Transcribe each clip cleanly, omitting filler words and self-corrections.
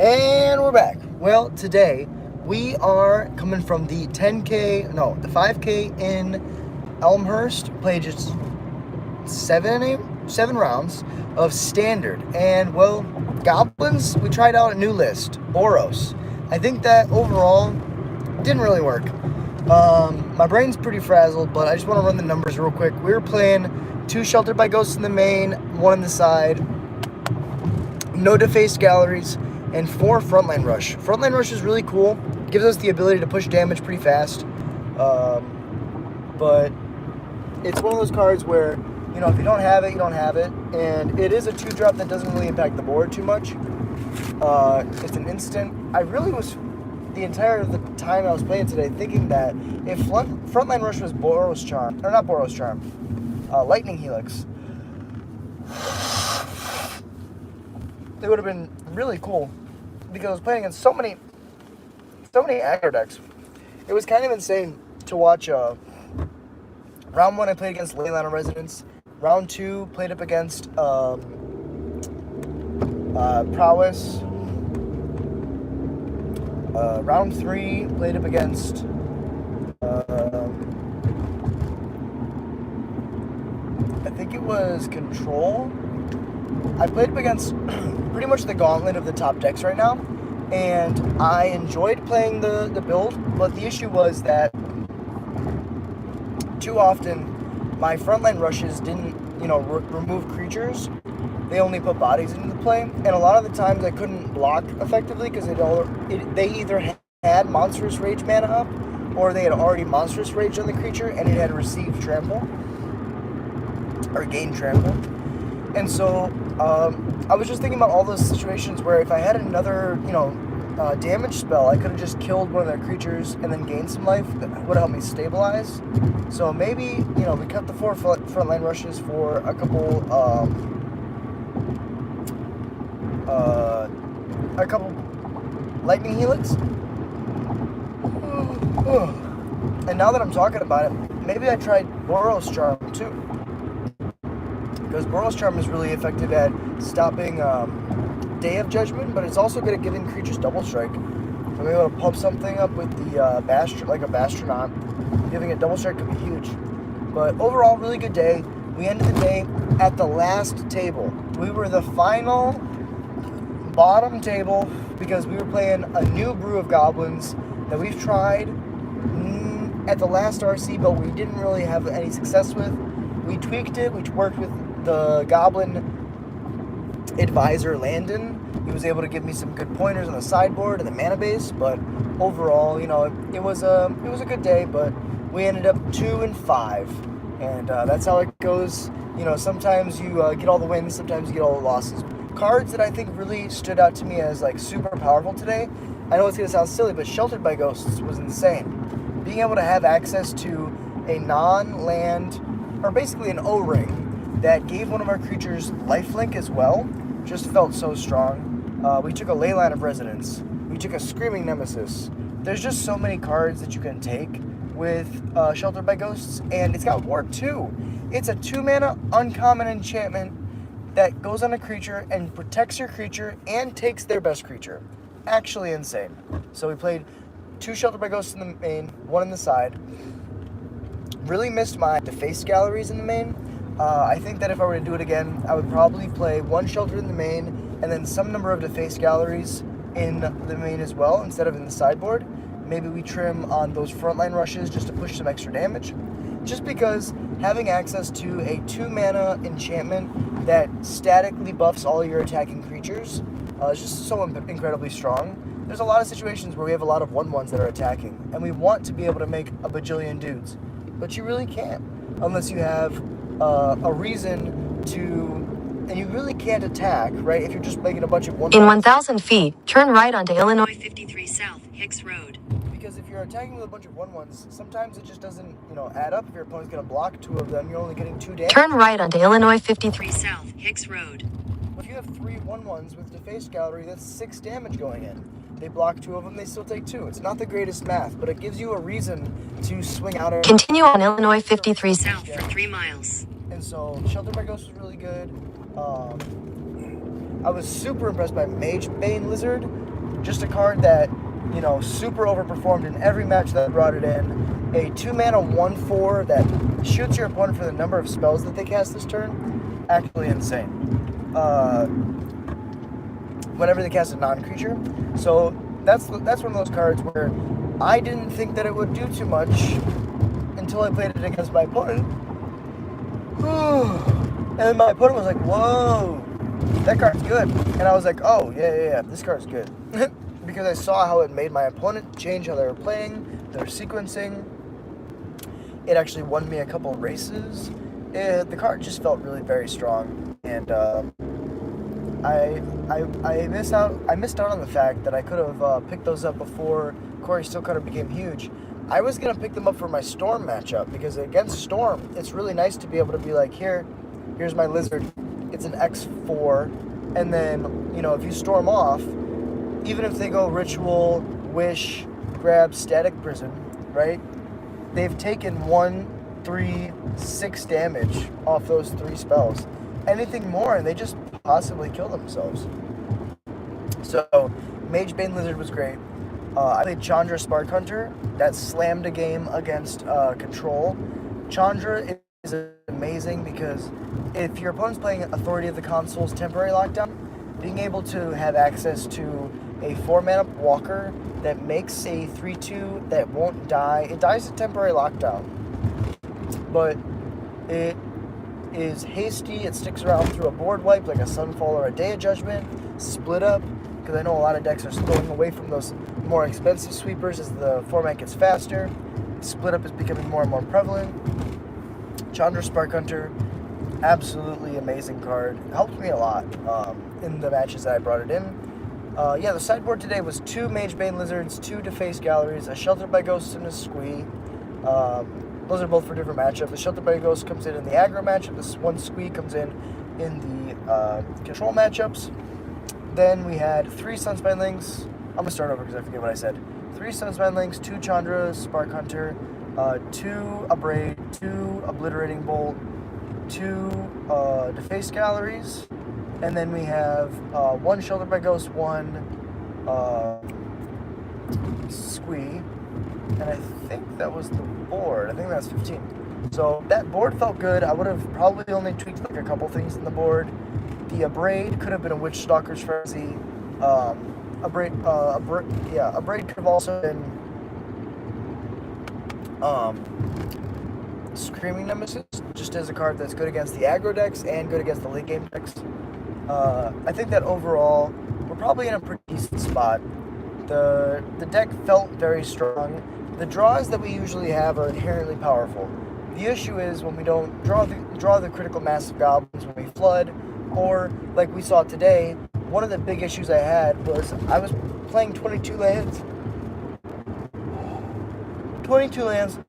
And we're back. Well, today we are coming from the 5K in Elmhurst. Played just seven rounds of standard. And, well, Goblins, we tried out a new list, Boros. I think that overall didn't really work. My brain's pretty frazzled, but I just want to run the numbers real quick. We were playing 2 Sheltered by Ghosts in the main, 1 in the side, no defaced galleries, and 4 Frontline Rush. Frontline Rush is really cool. Gives us the ability to push damage pretty fast. But it's one of those cards where, you know, if you don't have it, you don't have it. And it is a 2-drop that doesn't really impact the board too much. It's an instant. I really was, the entire time I was playing today, thinking that if Frontline Rush was Boros Charm, or not Boros Charm, Lightning Helix, it would have been really cool, because I was playing against so many aggro decks. It was kind of insane to watch. Round 1 I played against Leyline of Resonance. Round 2 played up against Prowess. Round 3 played up against I think it was Control. I played up against pretty much the gauntlet of the top decks right now, and I enjoyed playing the build, but the issue was that too often my frontline rushes didn't, remove creatures. They only put bodies into play, and a lot of the times I couldn't block effectively because they either had Monstrous Rage mana up, or they had already Monstrous Rage on the creature and it had received Trample, or gained Trample. And so, I was just thinking about all those situations where if I had another, damage spell, I could have just killed one of their creatures and then gained some life. That would help me stabilize. So maybe, we cut the 4 frontline rushes for a couple Lightning Helix. And now that I'm talking about it, maybe I tried Boros Charm too. Because Boros Charm is really effective at stopping Day of Judgment, but it's also good at giving creatures double strike. I'm able to pump something up with the like a Bastronaut. Giving it double strike could be huge. But overall, really good day. We ended the day at the last table. We were the final bottom table because we were playing a new brew of Goblins that we've tried at the last RC, but we didn't really have any success with. We tweaked it. We worked with the Goblin advisor Landon. He was able to give me some good pointers on the sideboard and the mana base, but overall, it was a good day. But we ended up 2-5, and that's how it goes. Sometimes you get all the wins, sometimes you get all the losses. Cards that I think really stood out to me as like super powerful today. I know it's gonna sound silly, but Sheltered by Ghosts was insane. Being able to have access to a non-land, or basically an O-ring, that gave one of our creatures lifelink as well, just felt so strong. We took a Leyline of Resonance. We took a Screaming Nemesis. There's just so many cards that you can take with Sheltered by Ghosts, and it's got Ward 2. It's a 2-mana uncommon enchantment that goes on a creature and protects your creature and takes their best creature. Actually insane. So we played 2 Sheltered by Ghosts in the main, 1 in the side. Really missed my defaced galleries in the main. I think that if I were to do it again, I would probably play 1 Shelter in the main and then some number of defaced galleries in the main as well, instead of in the sideboard. Maybe we trim on those frontline rushes just to push some extra damage. Just because having access to a 2-mana enchantment that statically buffs all your attacking creatures is just so incredibly strong. There's a lot of situations where we have a lot of 1/1s that are attacking, and we want to be able to make a bajillion dudes. But you really can't, unless you have a reason to, and you really can't attack, right? If you're just making a bunch of 1/1s. In 1,000 feet, turn right onto Illinois 53 South, Hicks Road. Because if you're attacking with a bunch of 1/1s, sometimes it just doesn't, add up. If your opponent's going to block 2 of them, you're only getting 2 damage. Turn right onto Illinois 53 South, Hicks Road. If you have 3 1/1s with Defaced Gallery, that's 6 damage going in. They block 2 of them, they still take 2. It's not the greatest math, but it gives you a reason to swing out. Continue on Illinois 53 South for 3 miles. And so, Sheltered by Ghosts was really good. I was super impressed by Mage Bane Lizard. Just a card that, you know, super overperformed in every match that I brought it in. A 2-mana 1/4 that shoots your opponent for the number of spells that they cast this turn. Actually insane. Whenever they cast a non-creature. So that's one of those cards where I didn't think that it would do too much until I played it against my opponent. And then my opponent was like, whoa, that card's good. And I was like, oh, yeah, this card's good. Because I saw how it made my opponent change how they were playing, their sequencing. It actually won me a couple races. The card just felt really very strong. And I missed out on the fact that I could have picked those up before Corey Steelcutter became huge. I was going to pick them up for my Storm matchup, because against Storm, it's really nice to be able to be like, here's my Lizard. It's an X4. And then, you know, if you Storm off, even if they go Ritual, Wish, Grab, Static Prison, right? They've taken 1, 3, 6 damage off those 3 spells. Anything more, and they just possibly kill themselves. So, Mage Bane Lizard was great. I played Chandra Spark Hunter. That slammed a game against Control. Chandra is amazing because if your opponent's playing Authority of the Console's Temporary Lockdown, being able to have access to a 4-mana walker that makes a 3/2 that won't die. It dies at Temporary Lockdown, but it is hasty. It sticks around through a board wipe like a Sunfall or a Day of Judgment. Split Up, because I know a lot of decks are going away from those more expensive sweepers as the format gets faster. Split Up is becoming more and more prevalent. Chandra Spark Hunter, absolutely amazing card. Helped me a lot in the matches that I brought it in. The sideboard today was 2 Mage Bane Lizards, 2 Deface Galleries, a Shelter by Ghosts, and a Squee. Those are both for different matchups. The Shelter by Ghost comes in the aggro matchup. This one Squee comes in the control matchups. Then we had 3 Sunspine Links. I'm going to start over because I forget what I said. 3 Sunspine Links, 2 Chandra Spark Hunter, 2 Abrade, 2 Obliterating Bolt, 2 Deface Galleries, and then we have 1 Shelter by Ghost, 1 Squee, and I think that was the board. I think that's 15. So that board felt good. I would have probably only tweaked like a couple things in the board. The Abrade could have been a Witch Stalker's Frenzy. Abrade could have also been Screaming Nemesis, just as a card that's good against the aggro decks and good against the late game decks. I think that overall, we're probably in a pretty decent spot. The deck felt very strong. The draws that we usually have are inherently powerful. The issue is when we don't draw the critical mass of goblins, when we flood, or like we saw today, one of the big issues I had was I was playing 22 lands. 22 lands,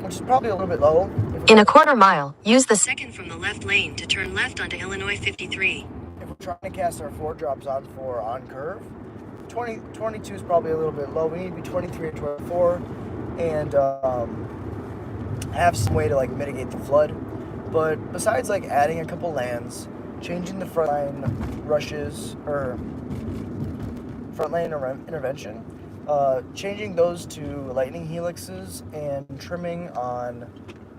which is probably a little bit low. In a quarter mile, use the second from the left lane to turn left onto Illinois 53. If we're trying to cast our 4-drops on curve, 22 is probably a little bit low. We need to be 23 or 24 and have some way to like mitigate the flood. But besides like adding a couple lands, changing the frontline rushes or frontline intervention, changing those to lightning helixes and trimming on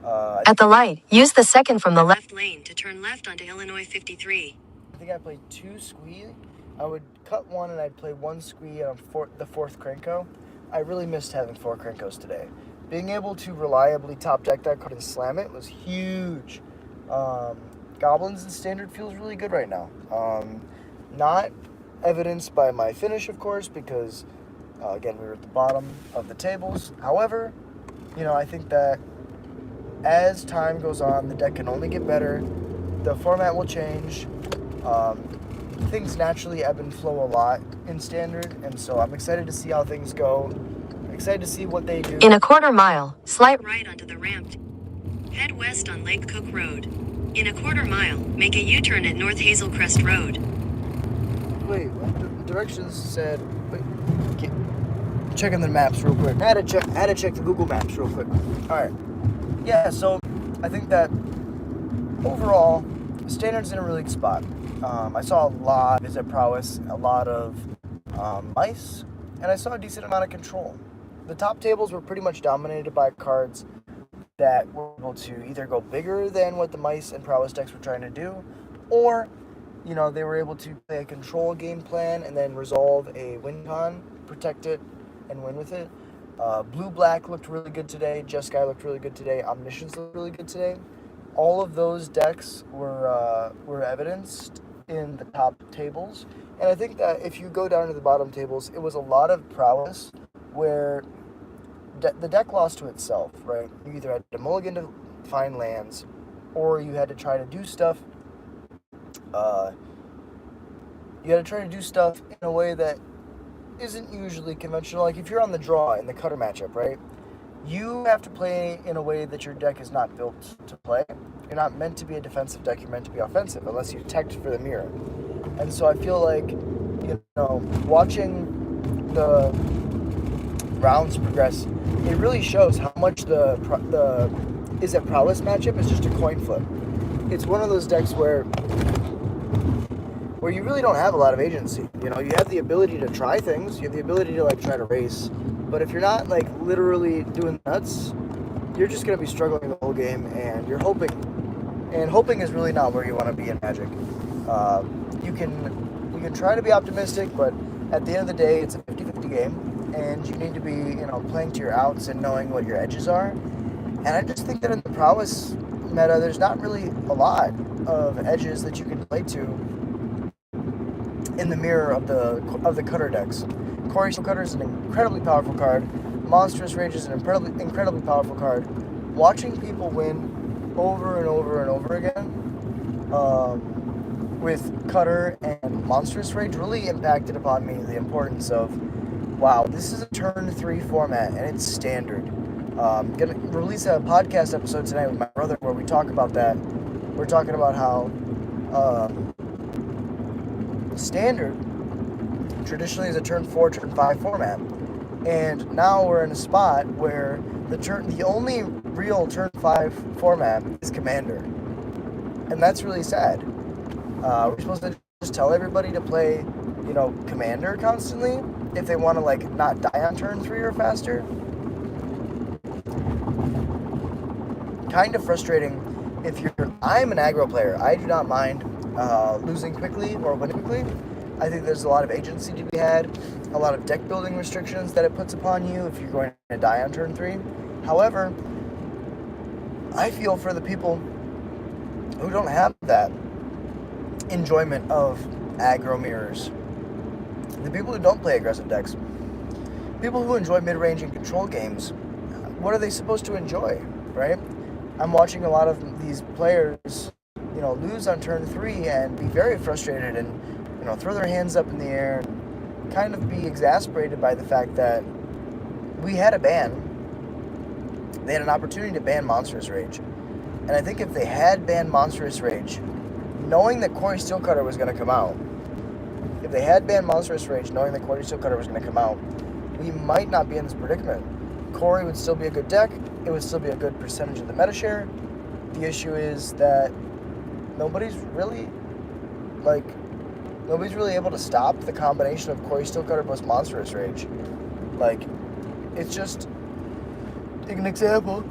At the light, use the second from the left lane to turn left onto Illinois 53. I think I played 2 Squee. I would cut 1 and I'd play 1 Squee on the 4th Krenko. I really missed having 4 Krenkos today. Being able to reliably top deck that card and slam it was huge. Goblins in Standard feels really good right now. Not evidenced by my finish, of course, because again, we were at the bottom of the tables. However, you know, I think that as time goes on, the deck can only get better. The format will change. Things naturally ebb and flow a lot in Standard, and so I'm excited to see how things go. Excited to see what they do. In a quarter mile, slight right onto the ramp. Head west on Lake Cook Road. In a quarter mile, make a U-turn at North Hazel Crest Road. Wait, the directions said... Wait, checking the maps real quick. I had to check the Google Maps real quick. Alright. Yeah, so I think that overall, Standard's in a really good spot. I saw a lot of visit prowess, a lot of mice, and I saw a decent amount of control. The top tables were pretty much dominated by cards that were able to either go bigger than what the mice and prowess decks were trying to do, or they were able to play a control game plan and then resolve a win con, protect it, and win with it. Blue-black looked really good today. Jeskai looked really good today. Omniscience looked really good today. All of those decks were evidenced in the top tables. And I think that if you go down to the bottom tables, it was a lot of prowess where the deck lost to itself, right? You either had to mulligan to find lands, or you had to try to do stuff. You had to try to do stuff in a way that isn't usually conventional. Like if you're on the draw in the cutter matchup, right? You have to play in a way that your deck is not built to play. You're not meant to be a defensive deck. You're meant to be offensive, unless you're teched for the mirror. And so I feel like, watching the rounds progress, it really shows how much the prowess matchup is just a coin flip. It's one of those decks where you really don't have a lot of agency. You have the ability to try things. You have the ability to try to race. But if you're not literally doing nuts, you're just going to be struggling the whole game, and you're hoping. And hoping is really not where you want to be in Magic. You can try to be optimistic, but at the end of the day, it's a 50-50 game, and you need to be playing to your outs and knowing what your edges are. And I just think that in the prowess meta, there's not really a lot of edges that you can play to in the mirror of the cutter decks. Quarry Steel Cutter is an incredibly powerful card. Monstrous Rage is an incredibly powerful card. Watching people win over and over and over again with Cutter and Monstrous Rage really impacted upon me the importance of, wow, this is a turn 3 format and it's standard. I'm going to release a podcast episode tonight with my brother where we talk about that. We're talking about how standard traditionally is a turn 4, turn 5 format. And now we're in a spot where the only real turn 5 format is Commander. And that's really sad. We're supposed to just tell everybody to play, Commander constantly if they want to not die on turn 3 or faster. Kind of frustrating I'm an aggro player. I do not mind losing quickly or winning quickly. I think there's a lot of agency to be had, a lot of deck building restrictions that it puts upon you if you're going to die on turn 3. However, I feel for the people who don't have that enjoyment of aggro mirrors. The people who don't play aggressive decks, people who enjoy mid-range and control games, what are they supposed to enjoy, right? I'm watching a lot of these players, lose on turn 3 and be very frustrated and, throw their hands up in the air and kind of be exasperated by the fact that we had a ban. They had an opportunity to ban Monstrous Rage. And I think if they had banned Monstrous Rage, knowing that Quarry Steel Cutter was going to come out, if they had banned Monstrous Rage, knowing that Quarry Steel Cutter was going to come out, we might not be in this predicament. Quarry would still be a good deck. It would still be a good percentage of the meta share. The issue is that nobody's really able to stop the combination of Quarry Steel Cutter plus Monstrous Rage. It's just an example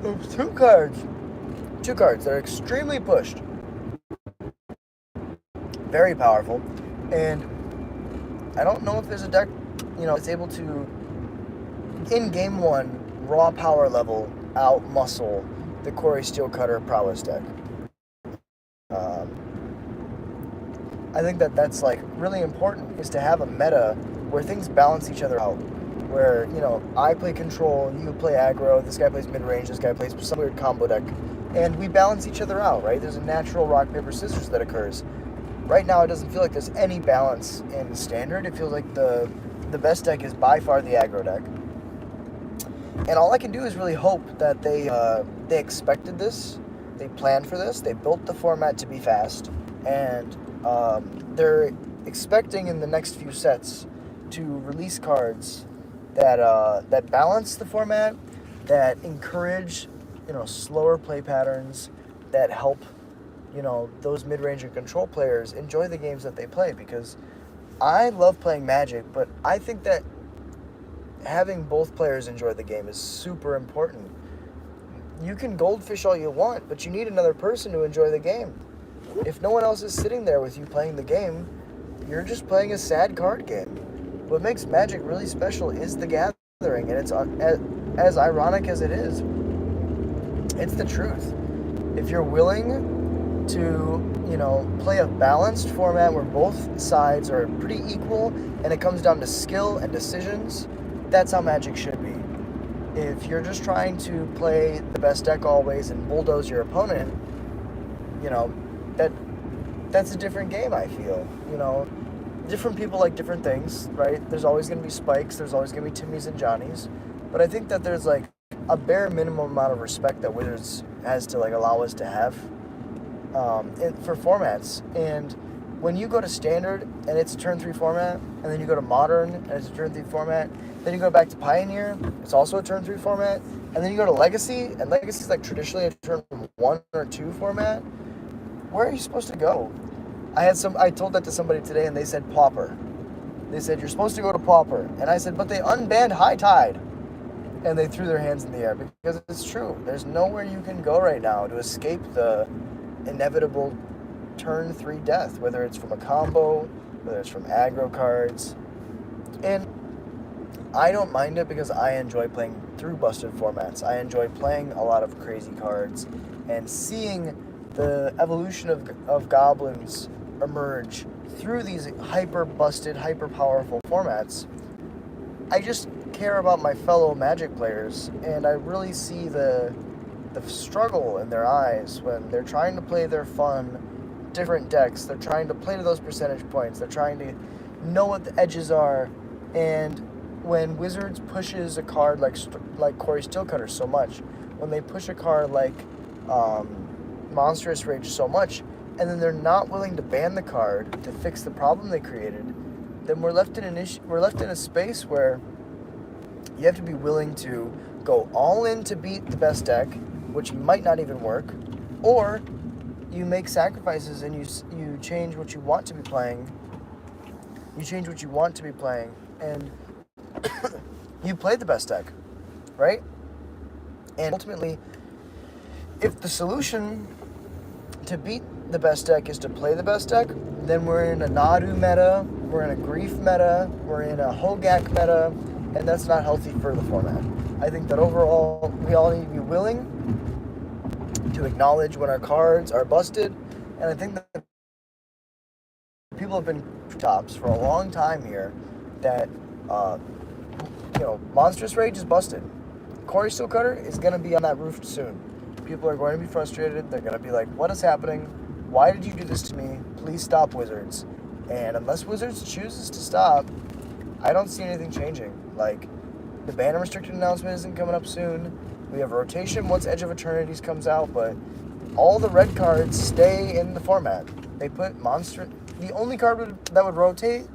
of two cards that are extremely pushed, very powerful, and I don't know if there's a deck that's able to, in game 1, raw power level out muscle the Quarry Steel Cutter prowess deck. I think that's really important, is to have a meta where things balance each other out. Where, I play control, you play aggro, this guy plays mid-range, this guy plays some weird combo deck, and we balance each other out, right? There's a natural rock, paper, scissors that occurs. Right now, it doesn't feel like there's any balance in Standard. It feels like the best deck is by far the aggro deck. And all I can do is really hope that they expected this, they planned for this, they built the format to be fast, and they're expecting in the next few sets to release cards that balance the format, that encourage slower play patterns, that help those mid-range and control players enjoy the games that they play, because I love playing Magic, but I think that having both players enjoy the game is super important. You can goldfish all you want, but you need another person to enjoy the game. If no one else is sitting there with you playing the game, you're just playing a sad card game. What makes Magic really special is the gathering, and it's as ironic as it is. It's the truth. If you're willing to, play a balanced format where both sides are pretty equal and it comes down to skill and decisions, that's how Magic should be. If you're just trying to play the best deck always and bulldoze your opponent, that's a different game, I feel. Different people like different things, right? There's always going to be spikes, there's always going to be Timmies and Johnnies, but I think that there's like a bare minimum amount of respect that Wizards has to like allow us to have for formats. And when you go to Standard and it's a turn 3 format, and then you go to Modern and it's a turn 3 format, then you go back to Pioneer, it's also a turn 3 format, and then you go to Legacy, and Legacy is like traditionally a turn 1 or 2 format. Where are you supposed to go? I told that to somebody today, and they said Pauper. They said, you're supposed to go to Pauper. And I said, but they unbanned High Tide. And they threw their hands in the air, because it's true. There's nowhere you can go right now to escape the inevitable turn 3 death, whether it's from a combo, whether it's from aggro cards. And I don't mind it because I enjoy playing through busted formats. I enjoy playing a lot of crazy cards and seeing the evolution of goblins emerge through these hyper busted, hyper powerful formats. I just care about my fellow Magic players, and I really see the struggle in their eyes when they're trying to play their fun, different decks. They're trying to play to those percentage points. They're trying to know what the edges are, and when Wizards pushes a card like Corey Steelcutter so much, when they push a card like Monstrous Rage so much, and then they're not willing to ban the card to fix the problem they created, then we're left in a space where you have to be willing to go all in to beat the best deck, which might not even work, or you make sacrifices and you change what you want to be playing. You change what you want to be playing, and you play the best deck, right? And ultimately, if the solution to beat the best deck is to play the best deck, then we're in a Nadu meta, we're in a Grief meta, we're in a Hogak meta, and that's not healthy for the format. I think that overall, we all need to be willing to acknowledge when our cards are busted, and I think that people have been tops for a long time here that, Monstrous Rage is busted. Corey Steelcutter is going to be on that roof soon. People are going to be frustrated. They're going to be like, what is happening? Why did you do this to me? Please stop, Wizards. And unless Wizards chooses to stop, I don't see anything changing. Like, the ban and restricted announcement isn't coming up soon. We have rotation once Edge of Eternities comes out, but all the red cards stay in the format. They put the only card that would rotate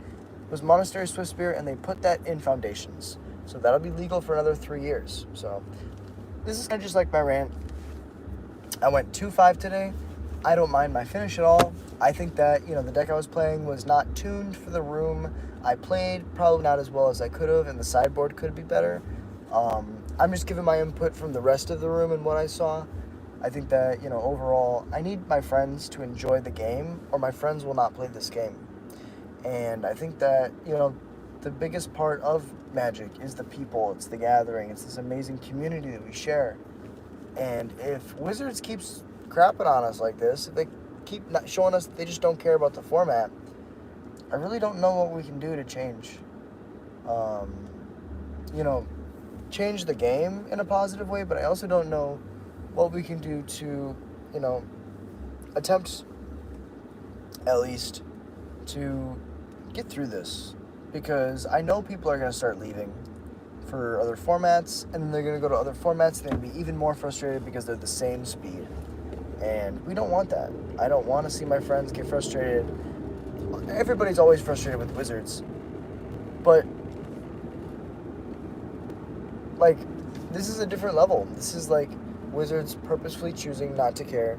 was Monastery Swift Spear, and they put that in Foundations. So that'll be legal for another 3 years. So this is kind of just like my rant. I went 2-5 today. I don't mind my finish at all. I think that, the deck I was playing was not tuned for the room I played, probably not as well as I could have, and the sideboard could be better. I'm just giving my input from the rest of the room and what I saw. I think that, overall, I need my friends to enjoy the game, or my friends will not play this game. And I think that, the biggest part of Magic is the people, it's the gathering, it's this amazing community that we share. And if Wizards keeps crapping on us like this, if they keep not showing us that they just don't care about the format, I really don't know what we can do to change. Change the game in a positive way, but I also don't know what we can do to, attempt at least to get through this. Because I know people are going to start leaving for other formats, and then they're going to go to other formats, and they're going to be even more frustrated because they're the same speed. And we don't want that. I don't want to see my friends get frustrated. Everybody's always frustrated with Wizards. But, this is a different level. This is, Wizards purposefully choosing not to care.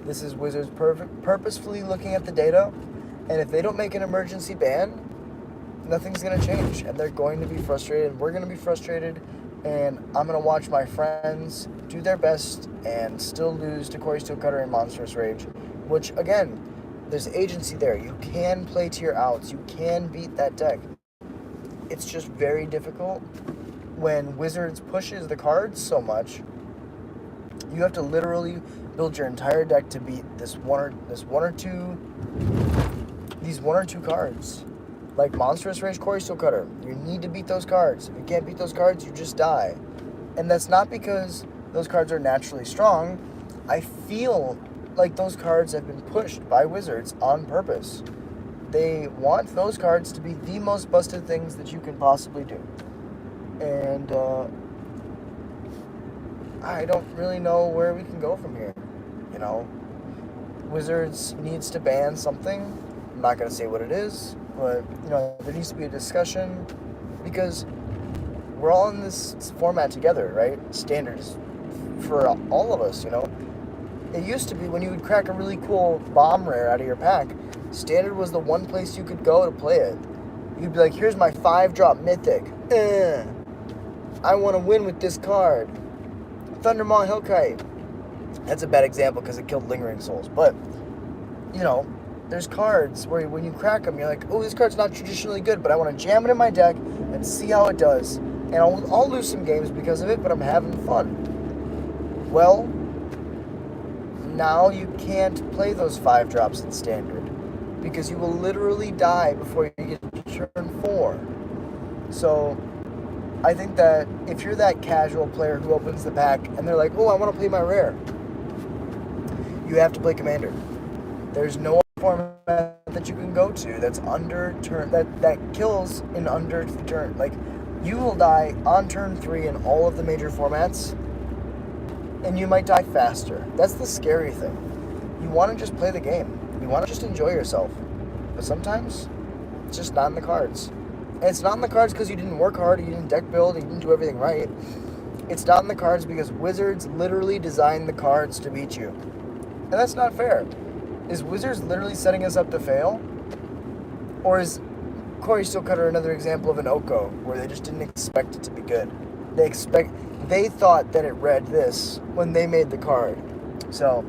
This is Wizards purposefully looking at the data, and if they don't make an emergency ban, nothing's going to change, and they're going to be frustrated. We're going to be frustrated, and I'm going to watch my friends do their best and still lose to Corey Steelcutter and Monstrous Rage, which, again, there's agency there. You can play to your outs. You can beat that deck. It's just very difficult when Wizards pushes the cards so much. You have to literally build your entire deck to beat these one or two cards. Like Monstrous Rage, Corey Steelcutter. You need to beat those cards. If you can't beat those cards, you just die. And that's not because those cards are naturally strong. I feel like those cards have been pushed by Wizards on purpose. They want those cards to be the most busted things that you can possibly do. And I don't really know where we can go from here. You know, Wizards needs to ban something. I'm not going to say what it is, but, you know, there needs to be a discussion because we're all in this format together, right? Standards for all of us, you know. It used to be when you would crack a really cool bomb rare out of your pack, Standard was the one place you could go to play it. You'd be like, here's my 5-drop mythic. I want to win with this card. Thundermaw Hellkite. That's a bad example because it killed Lingering Souls. But, you know, there's cards where when you crack them, you're like, oh, this card's not traditionally good, but I want to jam it in my deck and see how it does. And I'll lose some games because of it, but I'm having fun. Well, now you can't play those 5-drops in Standard because you will literally die before you get to turn 4. So I think that if you're that casual player who opens the pack and they're like, oh, I want to play my rare, you have to play Commander. There's no format that you can go to that's under turn that kills in under the turn. Like, you will die on turn 3 in all of the major formats, and you might die faster. That's the scary thing. You want to just play the game. You want to just enjoy yourself. But sometimes, it's just not in the cards. And it's not in the cards because you didn't work hard, you didn't deck build, you didn't do everything right. It's not in the cards because Wizards literally designed the cards to beat you. And that's not fair. Is Wizards literally setting us up to fail? Or is Corey Steelcutter another example of an Oko, where they just didn't expect it to be good? They thought that it read this when they made the card. So,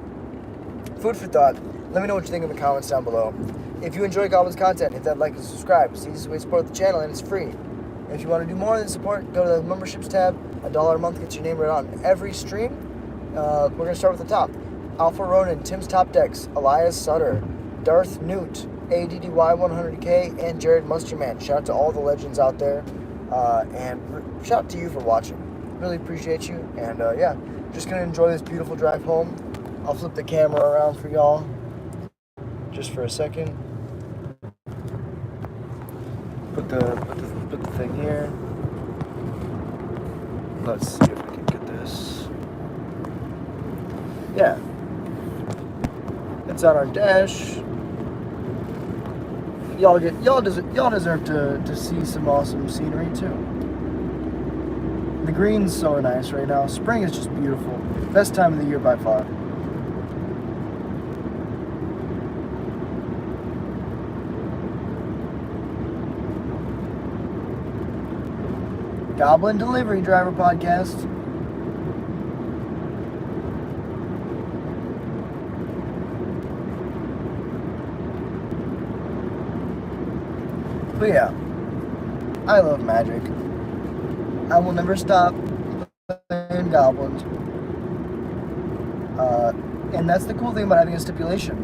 food for thought. Let me know what you think in the comments down below. If you enjoy Goblin's content, hit that like and subscribe. It's the easiest way to support the channel, and it's free. If you want to do more than support, go to the memberships tab. $1 a month gets your name right on every stream. We're going to start with the top. Alpha Ronin, Tim's Top Decks, Elias Sutter, Darth Newt, ADDY100K, and Jared Musterman. Shout out to all the legends out there, and shout out to you for watching. Really appreciate you, and yeah, just gonna enjoy this beautiful drive home. I'll flip the camera around for y'all just for a second. Put the thing here. Let's see if we can get this. Yeah, it's on our dash. Y'all deserve to see some awesome scenery too. The green's so nice right now. Spring is just beautiful. Best time of the year by far. Goblin Delivery Driver Podcast. But yeah, I love Magic. I will never stop playing Goblins. And that's the cool thing about having a stipulation.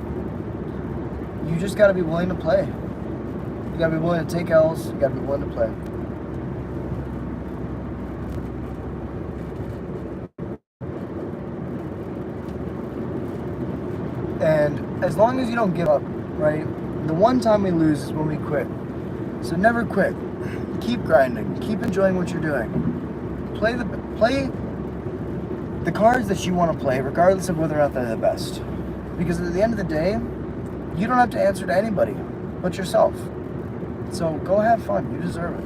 You just gotta be willing to play. You gotta be willing to take L's. You gotta be willing to play. And as long as you don't give up, right? The one time we lose is when we quit. So never quit. Keep grinding. Keep enjoying what you're doing. Play the cards that you want to play, regardless of whether or not they're the best. Because at the end of the day, you don't have to answer to anybody but yourself. So go have fun. You deserve it.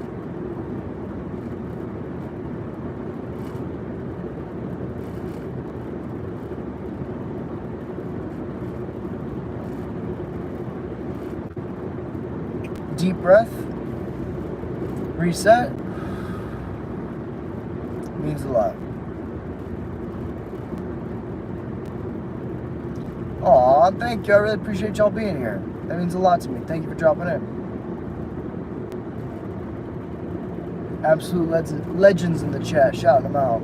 Deep breath. reset means a lot. Aw, thank you. I really appreciate y'all being here. That means a lot to me. Thank you for dropping in. Absolute legends in the chat. Shouting them out.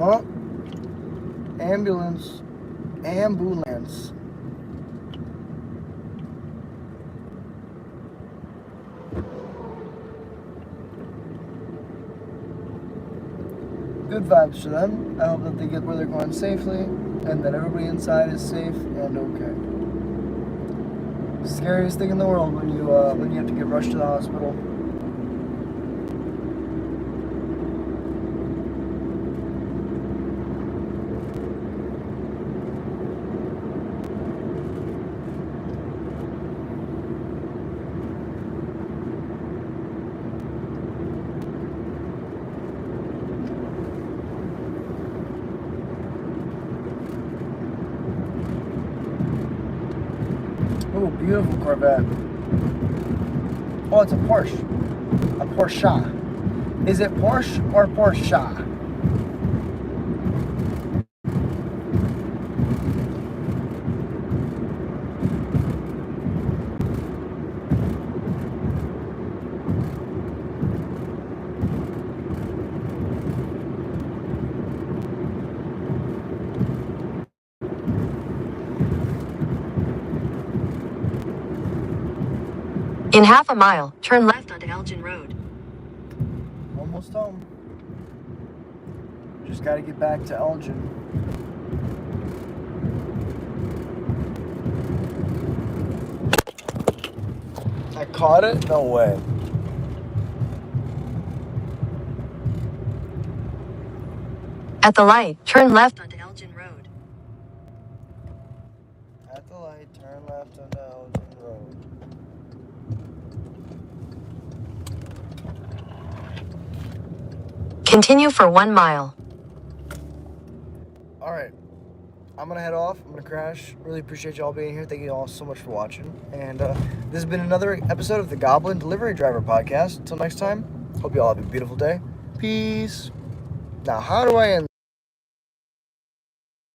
Oh, ambulance. Good vibes to them. I hope that they get where they're going safely and that everybody inside is safe and okay. Scariest thing in the world when you have to get rushed to the hospital. Oh, beautiful Corvette. Oh, it's a Porsche. A Porsche. Is it Porsche or Porsche? In half a mile, turn left onto Elgin Road. Almost home. Just got to get back to Elgin. I caught it? No way. At the light, turn left onto Elgin Road. At the light, turn left onto Elgin Road. Continue for 1 mile. Alright. I'm going to head off. I'm going to crash. Really appreciate y'all being here. Thank you all so much for watching. And this has been another episode of the Goblin Delivery Driver Podcast. Until next time, hope you all have a beautiful day. Peace. Now, how do I end